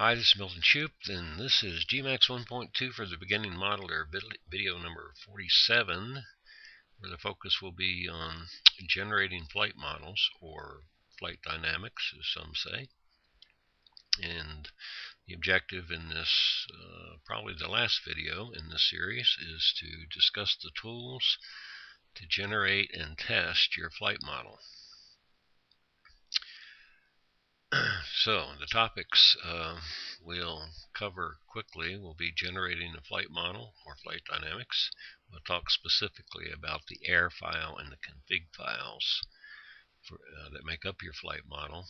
Hi, this is Milton Shupe, and this is Gmax 1.2 for the beginning modeler video number 47, where the focus will be on generating flight models, or flight dynamics, as some say. And the objective in this, probably the last video in this series, is to discuss the tools to generate and test your flight model. So the topics we'll cover quickly will be generating a flight model or flight dynamics. We'll talk specifically about the air file and the config files that make up your flight model,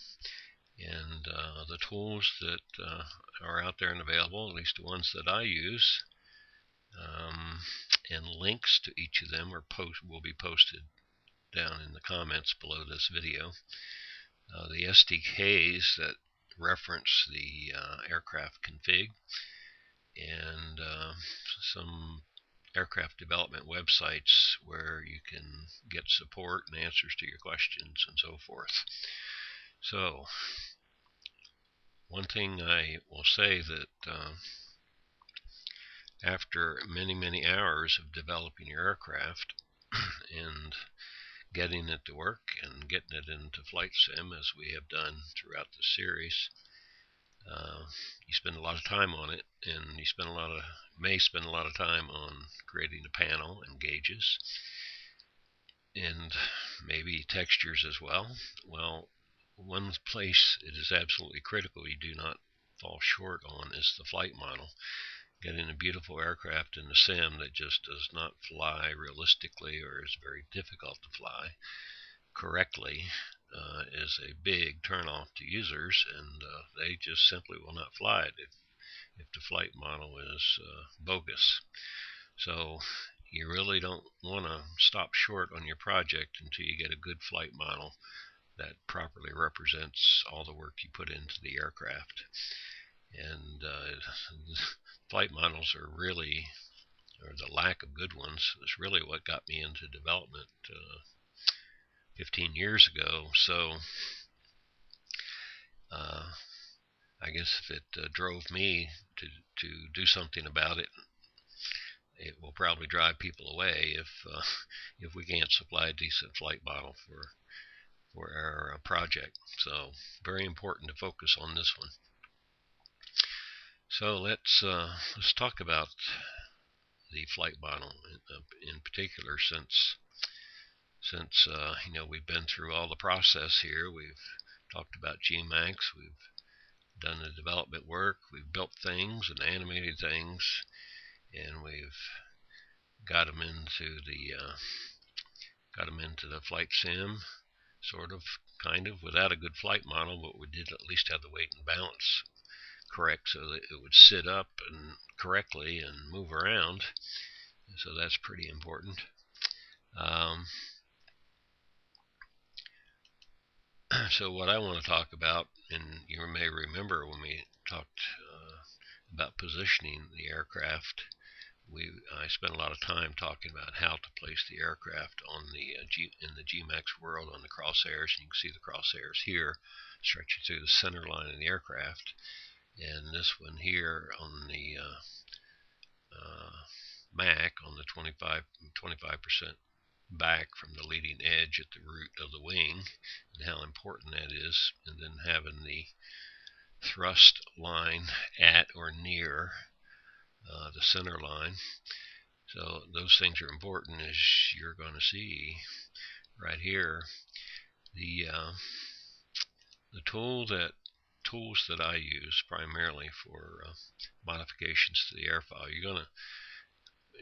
and the tools that are out there and available, at least the ones that I use, and links to each of them will be posted down in the comments below this video. The SDKs that reference the aircraft config, and some aircraft development websites where you can get support and answers to your questions and so forth. So, one thing I will say that after many hours of developing your aircraft and getting it to work and getting it into flight sim, as we have done throughout the series, you spend a lot of time on it, and you may spend a lot of time on creating a panel and gauges and maybe textures as well. Well, one place it is absolutely critical you do not fall short on is the flight model. Getting a beautiful aircraft in the sim that just does not fly realistically, or is very difficult to fly correctly, is a big turnoff to users, and they just simply will not fly it if the flight model is bogus. So you really don't want to stop short on your project until you get a good flight model that properly represents all the work you put into the aircraft. And flight models are really, or the lack of good ones, is really what got me into development 15 years ago. So I guess if it drove me to do something about it, it will probably drive people away if we can't supply a decent flight model for our project. So very important to focus on this one. So let's talk about the flight model in particular, since we've been through all the process here. We've talked about Gmax, we've done the development work, we've built things and animated things, and we've got them into the flight sim, sort of, kind of, without a good flight model, but we did at least have the weight and balance correct so that it would sit up and correctly and move around. So that's pretty important. So what I want to talk about, and you may remember when we talked about positioning the aircraft, I spent a lot of time talking about how to place the aircraft on in the Gmax world on the crosshairs, and you can see the crosshairs here stretching through the center line of the aircraft, and this one here on the Mac on the 25% back from the leading edge at the root of the wing, and how important that is, and then having the thrust line at or near the center line. So those things are important, as you're going to see right here. The tools that I use primarily for modifications to the air file, you're going to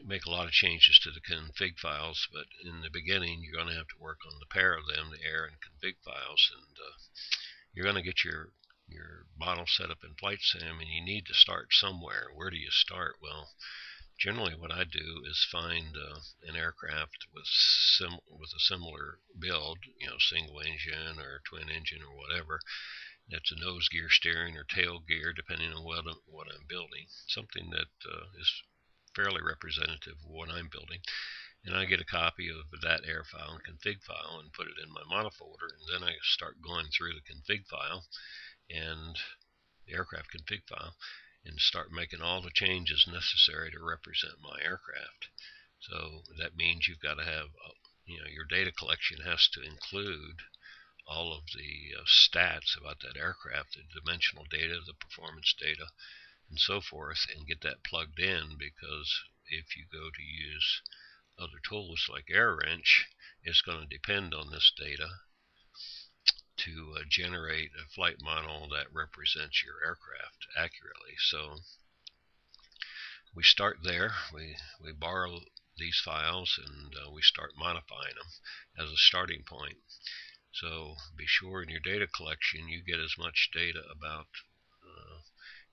make a lot of changes to the config files, but in the beginning you're going to have to work on the pair of them, the air and config files, and you're going to get your model set up in flight sim, and you need to start somewhere. Where do you start? Well, generally what I do is find an aircraft with a similar build, single engine or twin engine or whatever, that's a nose gear steering or tail gear, depending on what I'm building, something that is fairly representative of what I'm building. And I get a copy of that air file and config file and put it in my model folder, and then I start going through the config file, and the aircraft config file, and start making all the changes necessary to represent my aircraft. So that means you've got to have, your data collection has to include all of the stats about that aircraft, the dimensional data, the performance data, and so forth, and get that plugged in, because if you go to use other tools like AirWrench, it's going to depend on this data to generate a flight model that represents your aircraft accurately. So we start there. We borrow these files, and we start modifying them as a starting point. So be sure in your data collection you get as much data about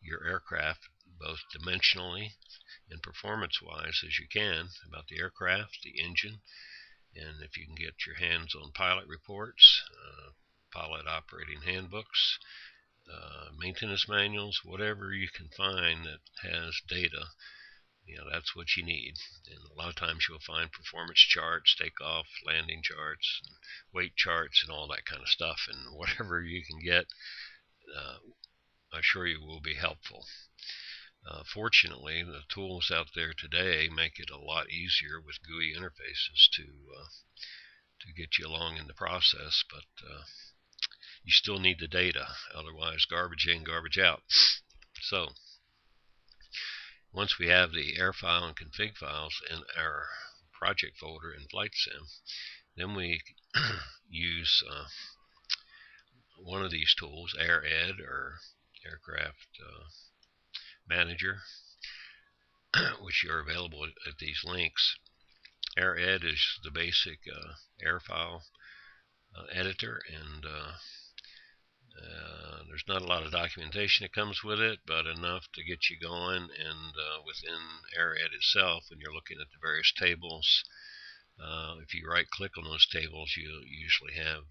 your aircraft, both dimensionally and performance-wise, as you can, about the aircraft, the engine, and if you can get your hands on pilot reports, pilot operating handbooks, maintenance manuals, whatever you can find that has data, that's what you need. And a lot of times you'll find performance charts, takeoff, landing charts, and weight charts, and all that kind of stuff. And whatever you can get, I assure you will be helpful. Fortunately, the tools out there today make it a lot easier with GUI interfaces to get you along in the process, but you still need the data. Otherwise, garbage in, garbage out. So once we have the air file and config files in our project folder in FlightSim, then we use one of these tools, AirEd or Aircraft Manager, which are available at these links. AirEd is the basic air file editor, and there's not a lot of documentation that comes with it, but enough to get you going. And within AirEd itself, when you're looking at the various tables, if you right click on those tables, you'll usually have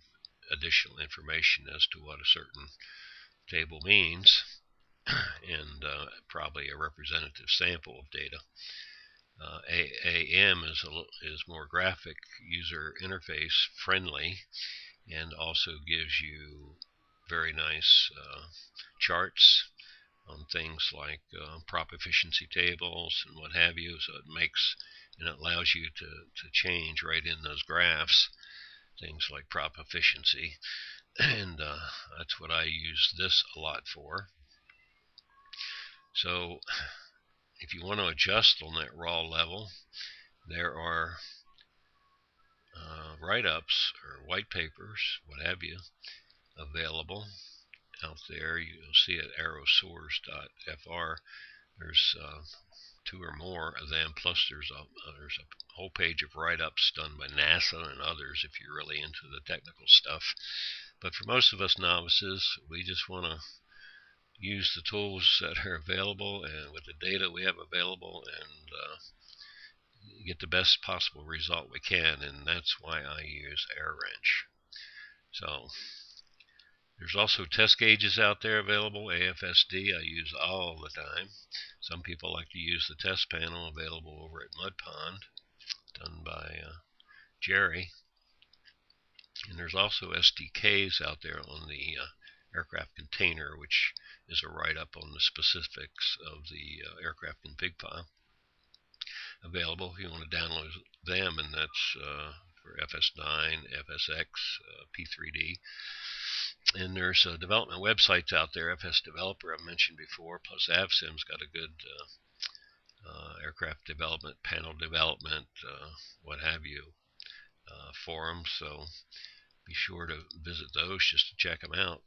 additional information as to what a certain table means, and probably a representative sample of data. AM is more graphic, user interface friendly, and also gives you very nice charts on things like prop efficiency tables and what have you. So it allows you to change right in those graphs things like prop efficiency, and that's what I use this a lot for. So if you want to adjust on that raw level, there are write-ups or white papers, what have you, available out there. You'll see at aerosource.fr. There's 2 or more of them, plus there's a whole page of write-ups done by NASA and others if you're really into the technical stuff. But for most of us novices, we just want to use the tools that are available and with the data we have available, and get the best possible result we can, and that's why I use AirWrench. So there's also test gauges out there available. AFSD I use all the time. Some people like to use the test panel available over at Mud Pond, done by Jerry. And there's also SDKs out there on the aircraft container, which is a write-up on the specifics of the aircraft config file, available if you want to download them, and that's for FS9, FSX, P3D. And there's development websites out there. FS Developer I've mentioned before, plus AvSim's got a good aircraft development, panel development, what have you, forums. So be sure to visit those just to check them out.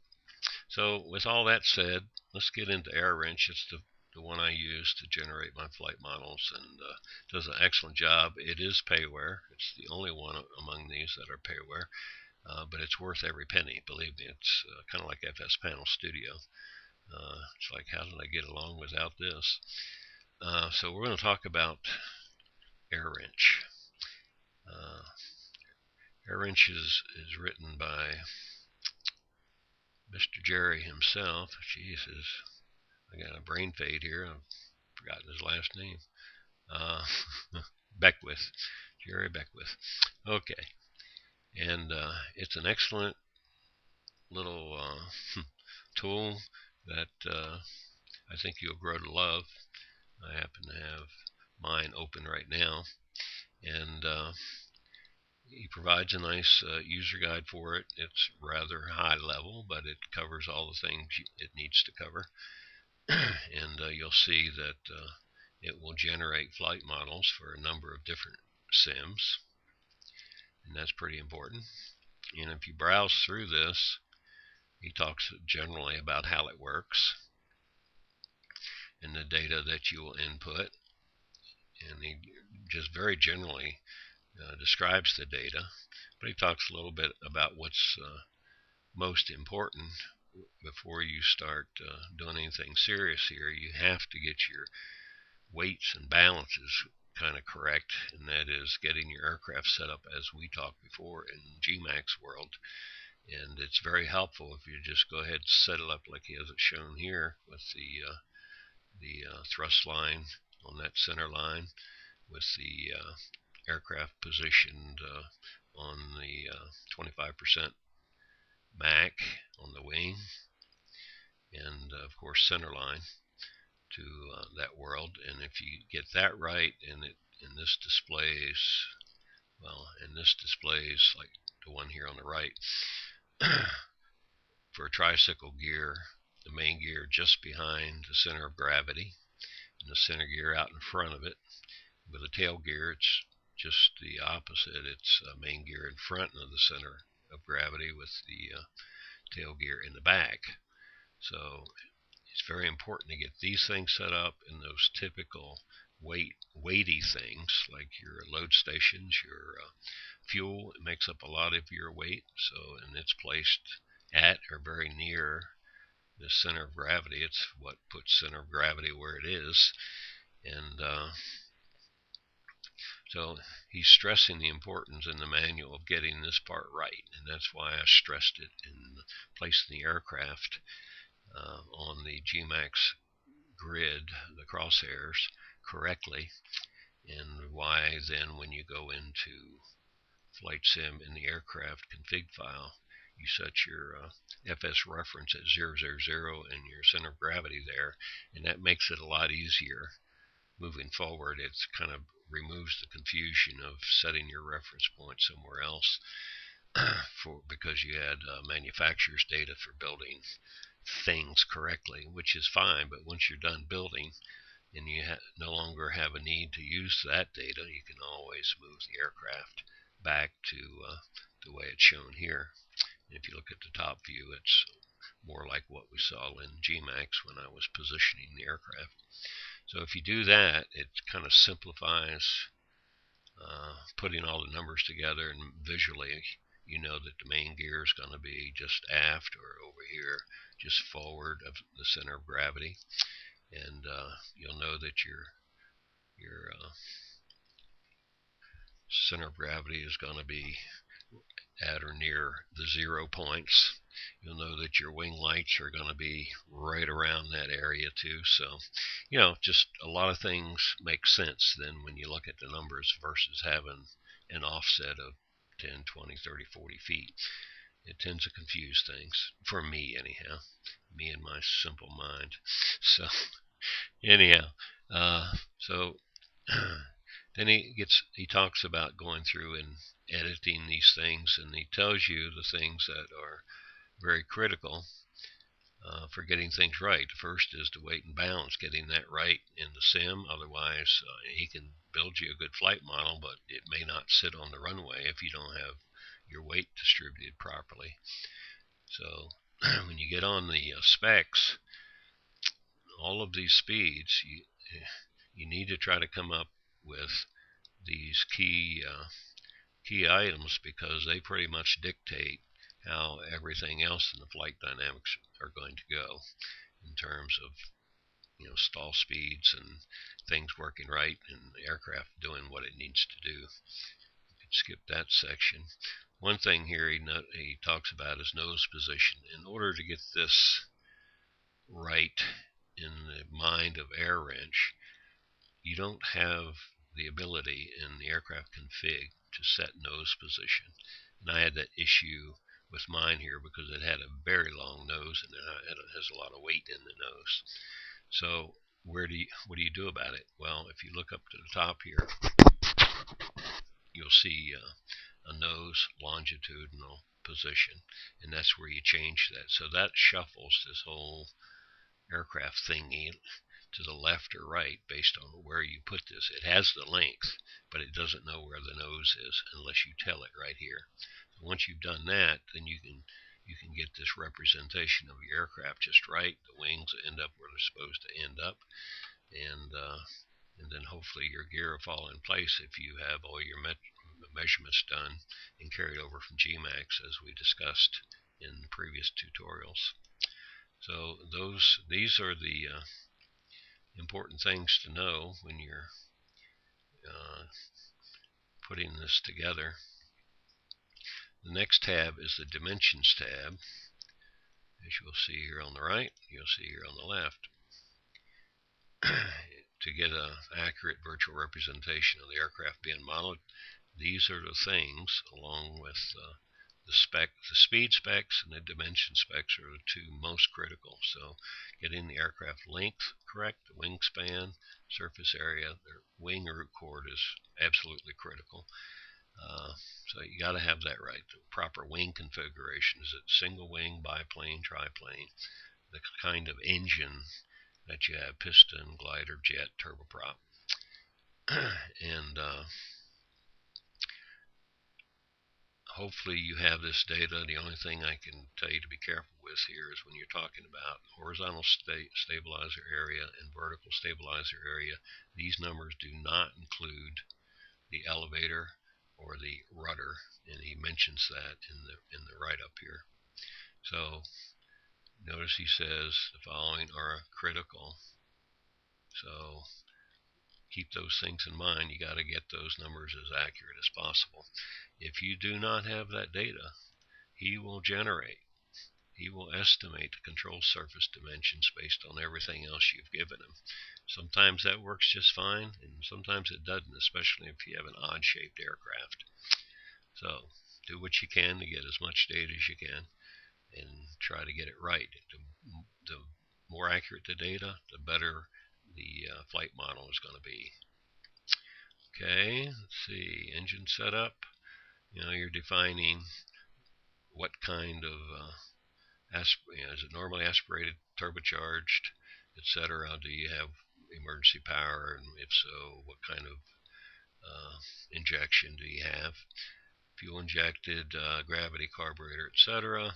So with all that said, let's get into AirWrench. It's the one I use to generate my flight models, and does an excellent job. It is payware. It's the only one among these that are payware, but it's worth every penny. Believe me, it's kind of like FS Panel Studio. It's like, how did I get along without this? So we're going to talk about AirWrench. AirWrench is written by Mr. Jerry himself. Jesus, I got a brain fade here. I've forgotten his last name. Beckwith. Jerry Beckwith. Okay. And it's an excellent little tool that I think you'll grow to love. I happen to have mine open right now, and he provides a nice user guide for it. It's rather high level, but it covers all the things it needs to cover. And you'll see that it will generate flight models for a number of different sims, and that's pretty important. And if you browse through this, he talks generally about how it works and the data that you will input, and he just very generally describes the data, but he talks a little bit about what's most important before you start doing anything serious here. You have to get your weights and balances kind of correct, and that is getting your aircraft set up as we talked before in Gmax world. And it's very helpful if you just go ahead and set it up like he has it shown here, with the thrust line on that center line, with the aircraft positioned on the 25% back on the wing, and of course center line to that world. And if you get that right, and this displays, well, and this displays like the one here on the right, for a tricycle gear, the main gear just behind the center of gravity, and the center gear out in front of it. With a tail gear, it's just the opposite. It's main gear in front of the center of gravity, with the tail gear in the back. So it's very important to get these things set up, in those typical weighty things like your load stations, your fuel. It makes up a lot of your weight, so, and it's placed at or very near the center of gravity. It's what puts center of gravity where it is. And so he's stressing the importance in the manual of getting this part right, and that's why I stressed it in placing the aircraft on the Gmax grid, the crosshairs, correctly, and why then when you go into Flight Sim in the aircraft config file, you set your FS reference at 000 and your center of gravity there, and that makes it a lot easier moving forward. It kind of removes the confusion of setting your reference point somewhere else because you had manufacturer's data for building things correctly, which is fine, but once you're done building and you no longer have a need to use that data, you can always move the aircraft back to the way it's shown here. And if you look at the top view, it's more like what we saw in Gmax when I was positioning the aircraft. So if you do that, it kind of simplifies putting all the numbers together, and visually you know that the main gear is going to be just aft or over here, just forward of the center of gravity, and you'll know that your center of gravity is going to be at or near the 0 points. You'll know that your wing lights are going to be right around that area too. So, just a lot of things make sense then when you look at the numbers versus having an offset of 10, 20, 30, 40 feet. It tends to confuse things, for me anyhow, me and my simple mind. So anyhow, so then he talks about going through and editing these things, and he tells you the things that are very critical for getting things right. The first is the weight and balance, getting that right in the sim. Otherwise, he can build you a good flight model, but it may not sit on the runway if you don't have your weight distributed properly. So when you get on the specs, all of these speeds, you need to try to come up with these key items, because they pretty much dictate how everything else in the flight dynamics are going to go, in terms of stall speeds and things working right, and the aircraft doing what it needs to do. You could skip that section. One thing here he talks about is nose position. In order to get this right in the mind of Air Wrench, you don't have the ability in the aircraft config to set nose position. And I had that issue with mine here because it had a very long nose and it has a lot of weight in the nose. So what do you do about it? Well, if you look up to the top here, you'll see a nose longitudinal position, and that's where you change that. So that shuffles this whole aircraft thingy to the left or right based on where you put this. It has the length, but it doesn't know where the nose is unless you tell it right here. So once you've done that, then you can get this representation of your aircraft just right. The wings end up where they're supposed to end up, and then hopefully your gear will fall in place if you have all your measurements done and carried over from Gmax, as we discussed in previous tutorials. So these are the important things to know when you're putting this together. The next tab is the Dimensions tab. As you'll see here on the right, you'll see here on the left. To get an accurate virtual representation of the aircraft being modeled, these are the things, along with the speed specs and the dimension specs are the two most critical. So getting the aircraft length correct, the wingspan, surface area, their wing root chord is absolutely critical. So you got to have that right. The proper wing configuration, is it single wing, biplane, triplane, the kind of engine that you have, piston, glider, jet, turboprop. And hopefully you have this data. The only thing I can tell you to be careful with here is when you're talking about horizontal stabilizer area and vertical stabilizer area, these numbers do not include the elevator or the rudder, and he mentions that in the write-up here. So notice he says the following are critical. So keep those things in mind. You got to get those numbers as accurate as possible. If you do not have that data, he will estimate the control surface dimensions based on everything else you've given him. Sometimes that works just fine, and sometimes it doesn't, especially if you have an odd-shaped aircraft. So do what you can to get as much data as you can and try to get it right. The more accurate the data, the better the flight model is going to be. Okay, let's see, engine setup. You're defining what kind of is it normally aspirated, turbocharged, etc. Do you have emergency power, and if so, what kind of injection do you have? Fuel injected, gravity carburetor, etc.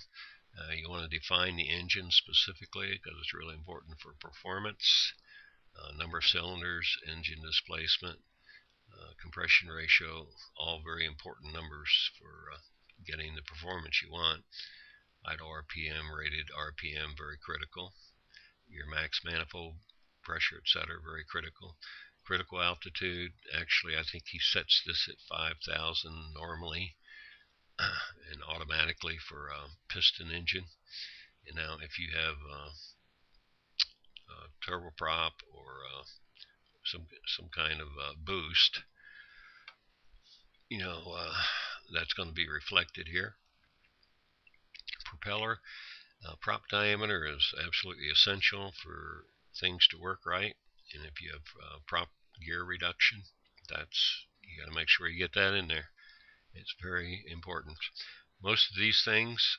You want to define the engine specifically because it's really important for performance. Number of cylinders, engine displacement, compression ratio, all very important numbers for getting the performance you want. Idle RPM, rated RPM, very critical. Your max manifold pressure, etc., very critical. Critical altitude, actually I think he sets this at 5,000 normally and automatically for a piston engine. And now if you have turboprop or some kind of boost, that's going to be reflected here. Propeller prop diameter is absolutely essential for things to work right, and if you have prop gear reduction, you got to make sure you get that in there. It's very important. Most of these things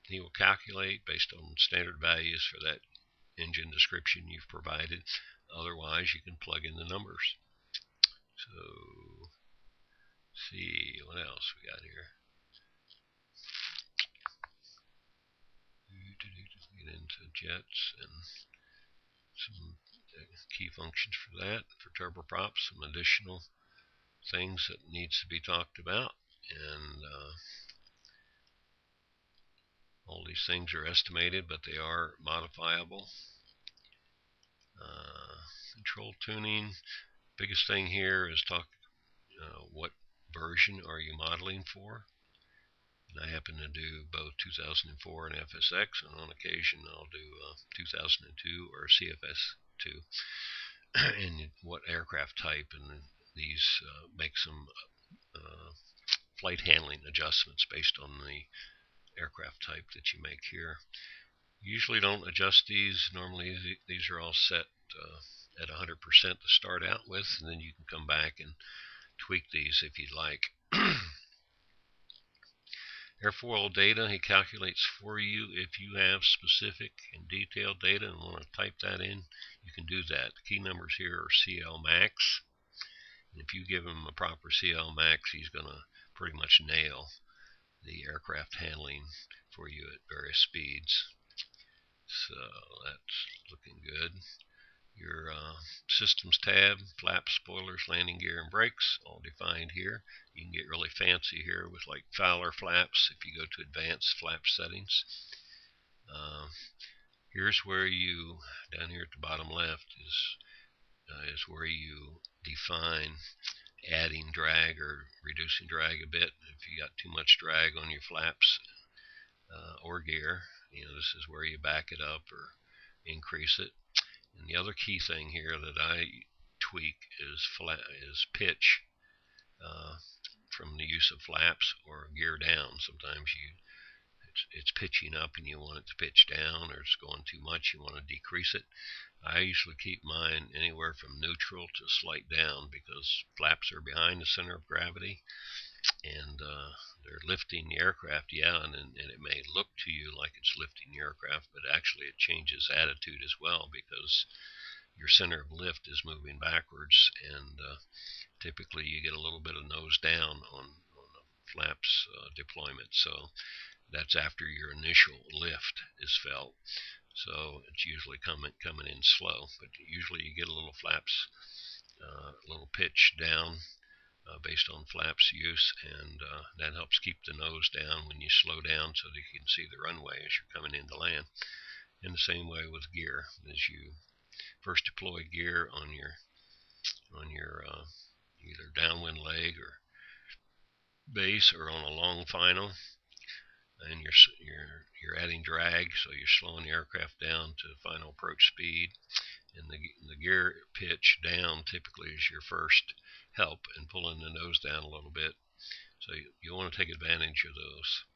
he will calculate based on standard values for that engine description you've provided. Otherwise, you can plug in the numbers. So, let's see what else we got here. Get into jets and some key functions for that. For turboprops, some additional things that needs to be talked about, and all these things are estimated, but they are modifiable. Control tuning. Biggest thing here is what version are you modeling for? And I happen to do both 2004 and FSX, and on occasion I'll do 2002 or CFS2. And what aircraft type, and these make some flight handling adjustments based on the aircraft type that you make here. Usually don't adjust these. Normally these are all set at 100% to start out with, and then you can come back and tweak these if you'd like. Airfoil data, he calculates for you. If you have specific and detailed data and want to type that in, you can do that. The key numbers here are CL max. And if you give him a proper CL max, he's going to pretty much nail the aircraft handling for you at various speeds. So that's looking good. Your systems tab, flaps, spoilers, landing gear, and brakes, all defined here. You can get really fancy here with like Fowler flaps if you go to advanced flap settings. Here's where you, down here at the bottom left, is where you define adding drag or reducing drag a bit. If you got too much drag on your flaps or gear, this is where you back it up or increase it. And the other key thing here that I tweak is pitch from the use of flaps or gear down. Sometimes it's pitching up and you want it to pitch down, or it's going too much, you want to decrease it. I usually keep mine anywhere from neutral to slight down because flaps are behind the center of gravity and they're lifting the aircraft, and it may look to you like it's lifting the aircraft, but actually it changes attitude as well because your center of lift is moving backwards, and typically you get a little bit of nose down on the flaps deployment. So that's after your initial lift is felt. So it's usually coming in slow, but usually you get a little flaps, a little pitch down based on flaps use, and that helps keep the nose down when you slow down so that you can see the runway as you're coming into land. In the same way with gear, as you first deploy gear on your either downwind leg or base or on a long final, and you're adding drag, so you're slowing the aircraft down to final approach speed, and the gear pitch down typically is your first help in pulling the nose down a little bit. So you want to take advantage of those.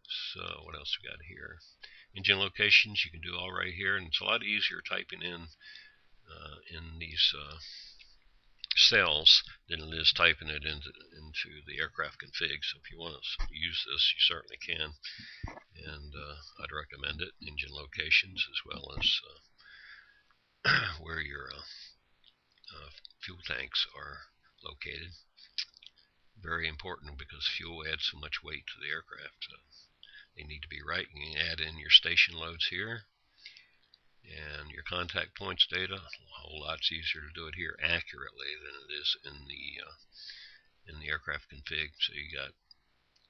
So what else we got here? Engine locations you can do all right here, and it's a lot easier typing in these cells than it is typing it into the aircraft config. So if you want to use this, you certainly can, and I'd recommend it. Engine locations, as well as where your fuel tanks are located. Very important because fuel adds so much weight to the aircraft. They need to be right. You can add in your station loads here, and your contact points data. A whole lot's easier to do it here accurately than it is in the aircraft config. So you got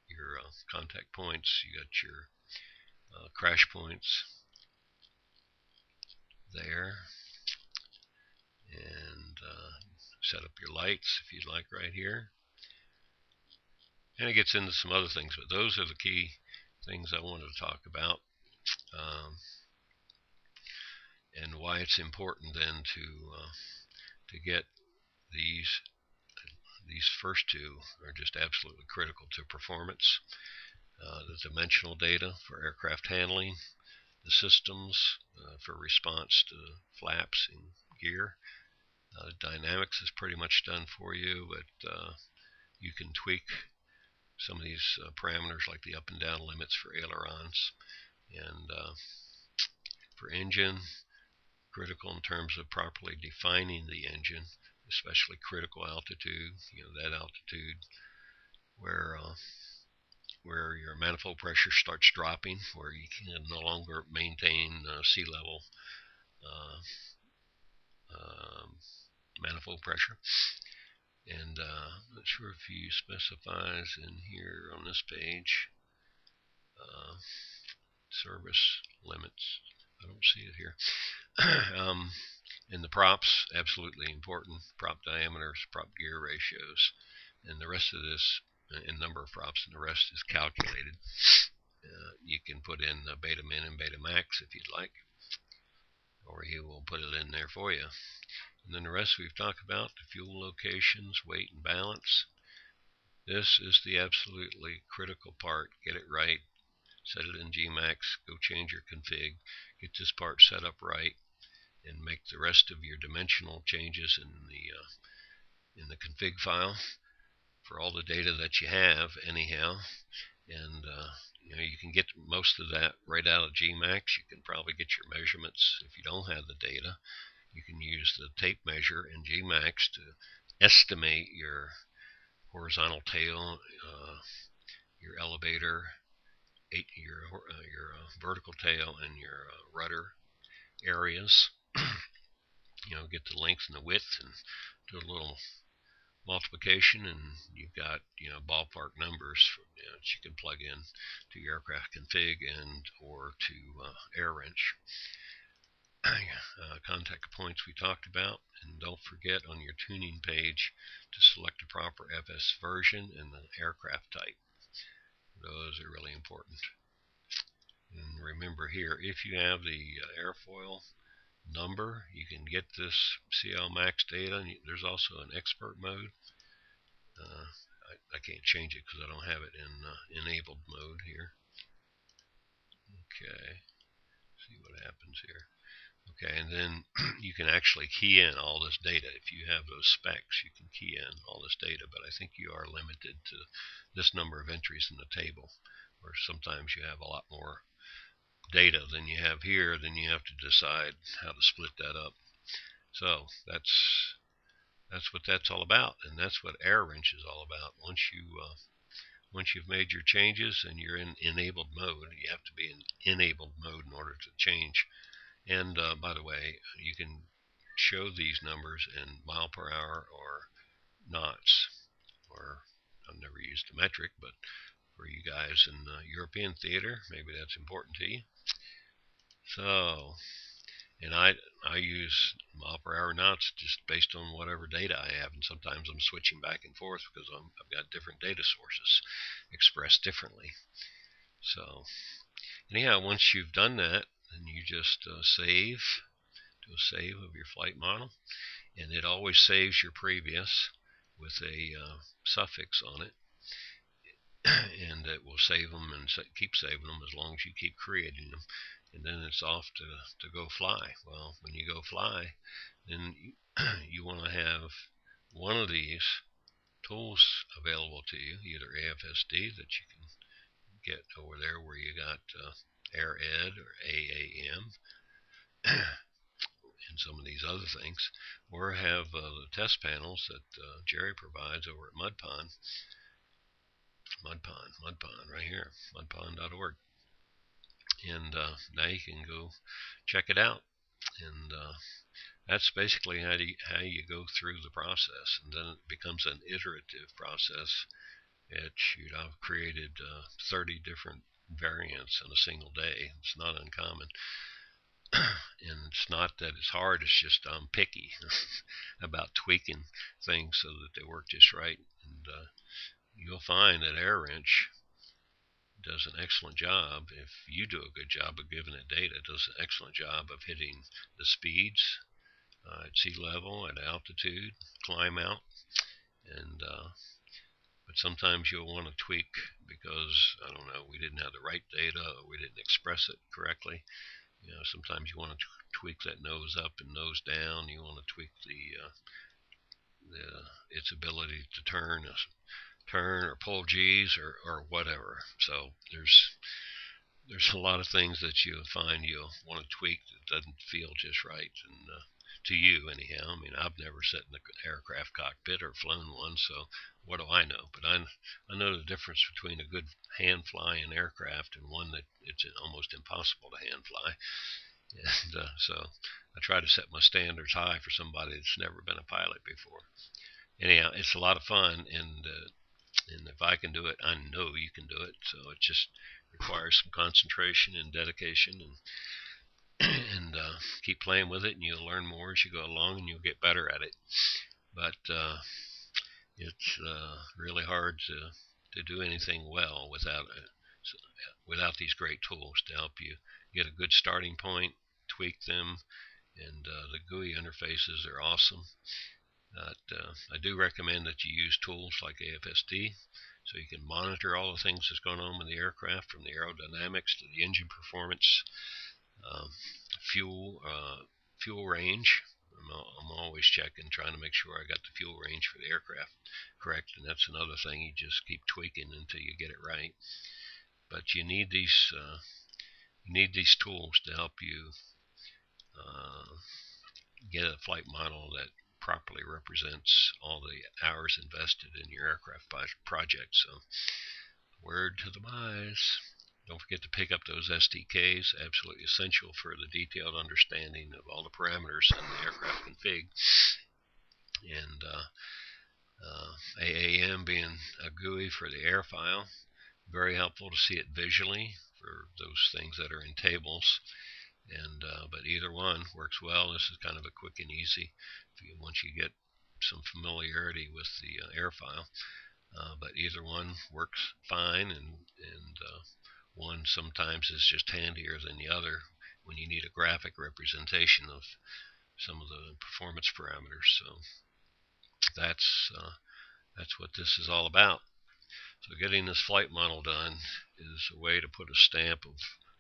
your contact points, you got your crash points there, and set up your lights if you'd like right here. And it gets into some other things, but those are the key things I wanted to talk about, and why it's important then to get these first two are just absolutely critical to performance. The dimensional data for aircraft handling, the systems for response to flaps and gear. Dynamics is pretty much done for you, but you can tweak some of these parameters like the up and down limits for ailerons. And for engine, critical in terms of properly defining the engine, especially critical altitude, that altitude where your manifold pressure starts dropping, where you can no longer maintain sea level manifold pressure. And I'm not sure if he specifies in here on this page service limits. I don't see it here. And the props, absolutely important. Prop diameters, prop gear ratios, and the rest of this in number of props, and the rest is calculated. You can put in beta min and beta max if you'd like, or he will put it in there for you. And then the rest we've talked about, the fuel locations, weight and balance. This is the absolutely critical part. Get it right set it in Gmax, go change your config, get this part set up right, and make the rest of your dimensional changes in the config file for all the data that you have anyhow. And you can get most of that right out of Gmax. You can probably get your measurements if you don't have the data. You can use the tape measure in Gmax to estimate your horizontal tail, your elevator, your vertical tail, and your rudder areas. Get the length and the width and do a little multiplication, and you've got ballpark numbers that you can plug in to your aircraft config and or to AirWrench. Contact points we talked about, and don't forget on your tuning page to select the proper FS version and the aircraft type. Those are really important. And remember here, if you have the airfoil number, you can get this CL Max data. There's also an expert mode. I can't change it because I don't have it in enabled mode here. Okay, see what happens here. Okay, and then you can actually key in all this data. If you have those specs, you can key in all this data, but I think you are limited to this number of entries in the table, or sometimes you have a lot more data than you have here, then you have to decide how to split that up. So that's what that's all about, and that's what AirWrench is all about. Once you've made your changes and you're in enabled mode, you have to be in enabled mode in order to change. And by the way, you can show these numbers in mile per hour or knots, or I've never used a metric, but for you guys in European theater, maybe that's important to you. So, and I use mile per hour knots just based on whatever data I have, and sometimes I'm switching back and forth because I've got different data sources expressed differently. So anyhow, once you've done that, then you just do a save of your flight model, and it always saves your previous with a suffix on it, and it will save them and keep saving them as long as you keep creating them. And then it's off to go fly. Well, when you go fly, then you want to have one of these tools available to you, either AFSD that you can get over there where you got AirEd or AAM and some of these other things, or have the test panels that Jerry provides over at MudPond right here, mudpond.org. And now you can go check it out, and that's basically how you go through the process, and then it becomes an iterative process. I've created 30 different variants in a single day. It's not uncommon, and it's not that it's hard, it's just I'm picky about tweaking things so that they work just right. And you'll find that AirWrench does an excellent job. If you do a good job of giving it data, it does an excellent job of hitting the speeds at sea level, at altitude, climb out, and but sometimes you'll want to tweak because, I don't know, we didn't have the right data, or we didn't express it correctly. Sometimes you want to tweak that nose up and nose down. You want to tweak its ability to turn or pull G's or whatever. So there's a lot of things that you'll find you'll want to tweak that doesn't feel just right, and to you anyhow. I mean, I've never sat in the aircraft cockpit or flown one, so what do I know? But I know the difference between a good hand flying aircraft and one that it's almost impossible to hand fly. And so I try to set my standards high for somebody that's never been a pilot before. Anyhow, it's a lot of fun, and if I can do it, I know you can do it. So it just requires some concentration and dedication, and keep playing with it, and you'll learn more as you go along, and you'll get better at it. But it's really hard to do anything well without these great tools to help you get a good starting point, tweak them, and the GUI interfaces are awesome. I do recommend that you use tools like AFSD so you can monitor all the things that's going on with the aircraft, from the aerodynamics to the engine performance, um, fuel fuel range. I'm always checking, trying to make sure I got the fuel range for the aircraft correct, and that's another thing you just keep tweaking until you get it right. But you need these tools to help you uh, get a flight model that properly represents all the hours invested in your aircraft project. So, word to the wise. Don't forget to pick up those SDKs, absolutely essential for the detailed understanding of all the parameters in the aircraft config. And AAM being a GUI for the air file, very helpful to see it visually for those things that are in tables. And but either one works well. This is kind of a quick and easy once you get some familiarity with the air file. But either one works fine, and one sometimes is just handier than the other when you need a graphic representation of some of the performance parameters. So that's what this is all about. So getting this flight model done is a way to put a stamp of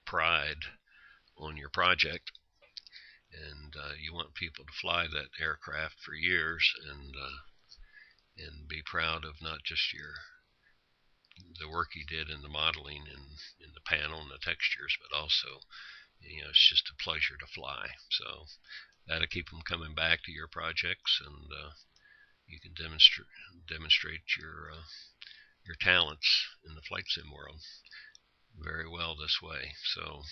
pride on your project, and you want people to fly that aircraft for years and be proud of not just the work you did in the modeling and in the panel and the textures, but also, it's just a pleasure to fly. So that'll keep them coming back to your projects, and you can demonstrate your talents in the flight sim world very well this way. So,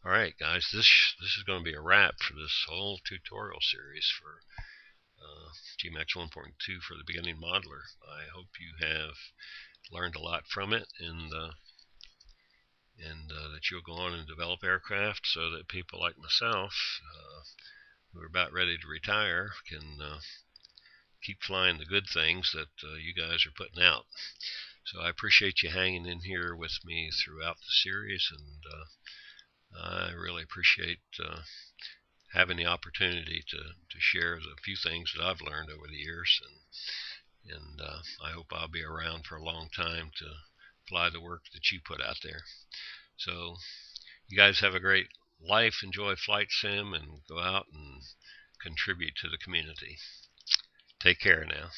all right, guys, this is going to be a wrap for this whole tutorial series for Gmax 1.2 for the beginning modeler. I hope you have learned a lot from it, and that you'll go on and develop aircraft so that people like myself, who are about ready to retire, can keep flying the good things that you guys are putting out. So I appreciate you hanging in here with me throughout the series, and I really appreciate having the opportunity to share the few things that I've learned over the years, and I hope I'll be around for a long time to fly the work that you put out there. So you guys have a great life, enjoy flight sim, and go out and contribute to the community. Take care now.